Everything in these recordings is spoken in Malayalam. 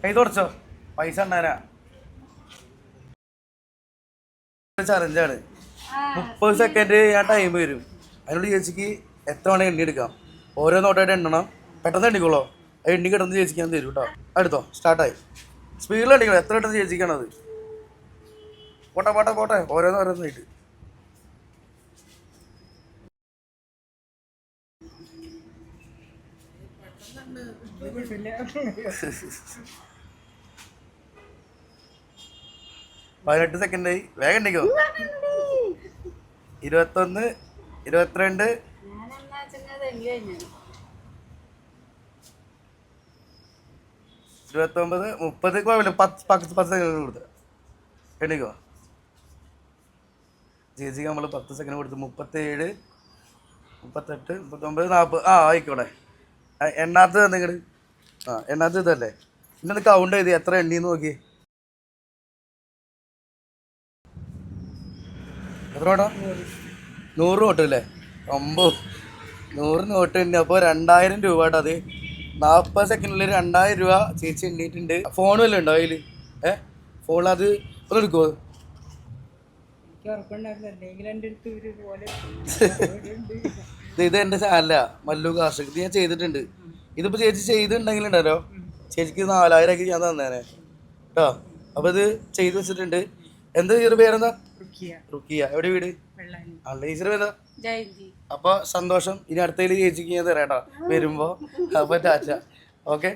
കൈ തുടച്ചോ പൈസ ഉണ്ടാരാ ചലഞ്ചാണ് 30 സെക്കൻഡ് ഞാൻ ടൈം വരും അതിനോട് ചേച്ചിക്ക് എത്ര വേണമെങ്കിൽ എണ്ണി എടുക്കാം ഓരോ നോട്ടായിട്ട് എണ്ണണം പെട്ടെന്ന് എണ്ണിക്കോളോ അത് എണ്ണി കിടന്ന് ചേച്ചിക്ക് ഞാൻ തരും കേട്ടോ അടുത്തോ സ്റ്റാർട്ടായി സ്പീഡിൽ എണ്ണിക്കോളൂ എത്ര പെട്ടെന്ന് ചേച്ചിക്കാണത് പോട്ടെ പോട്ടെ പോട്ടെ ഓരോന്നോരോന്നായിട്ട് പതിനെട്ട് സെക്കൻഡായി വേഗം ഉണ്ടിക്കോ 21 22 29 30 കുഴപ്പമില്ല 10 സെക്കൻഡ് കൊടുത്ത എണ്ണിക്കോ ചേച്ചിക്ക് നമ്മൾ 10 സെക്കൻഡ് കൊടുത്ത് 37 38 39 40 ആയിക്കോട്ടെ എണ്ണാത്തത് നിങ്ങൾ എണ്ണാത്തത് ഇതല്ലേ പിന്നെ കൗണ്ട് ചെയ്ത് എത്ര എണ്ണീന്ന് നോക്കി എത്ര നോട്ടാ 100 നോട്ട് അല്ലേ 100 നോട്ട് തന്നെ അപ്പോൾ 2000 രൂപ കേട്ടോ അത് 40 സെക്കൻഡിൽ 2000 രൂപ ചേച്ചി എണ്ണീട്ടുണ്ട് ഫോൺ വല്ലതും ഉണ്ടോ അതിൽ ഫോണിൽ അത് ഒന്ന് എടുക്കുമോ ഇത് എൻ്റെ ചാനലാ മല്ലു കാർഷിക് ഇത് ഞാൻ ചെയ്തിട്ടുണ്ട് ഇതിപ്പോൾ ചേച്ചി ചെയ്തിട്ടുണ്ടെങ്കിലുണ്ടല്ലോ ചേച്ചിക്ക് 4000 ആക്കി ഞാൻ തന്നേനെ കേട്ടോ അപ്പോൾ ഇത് ചെയ്ത് വെച്ചിട്ടുണ്ട് എന്താ ചെറു പേരെന്താ റുക്കിയ എവിടെ വീട് അള്ളീശ്വരം ഏതാ അപ്പൊ സന്തോഷം ഇനി അടുത്തതിൽ ചേച്ചിക്ക് ഞാൻ തരാട്ടാ വരുമ്പോ അപ്പൊ ടാറ്റ ഓക്കെ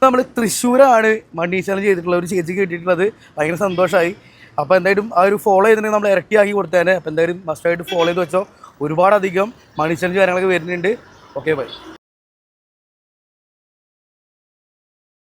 നമ്മൾ തൃശ്ശൂരാണ് മണി ചലഞ്ച് ചെയ്തിട്ടുള്ള ഒരു ചേച്ചിക്ക് കിട്ടിയിട്ടുള്ളത് ഭയങ്കര സന്തോഷമായി അപ്പോൾ എന്തായാലും ആ ഒരു ഫോളോ ചെയ്തിട്ടുണ്ടെങ്കിൽ നമ്മൾ ഇരട്ടിയാക്കി കൊടുത്തേനെ അപ്പോൾ എന്തായാലും മസ്റ്റായിട്ട് ഫോളോ ചെയ്ത് വെച്ചോ ഒരുപാടധികം മണി ചലഞ്ച് കാര്യങ്ങളൊക്കെ വരുന്നുണ്ട് ഓക്കെ ബൈ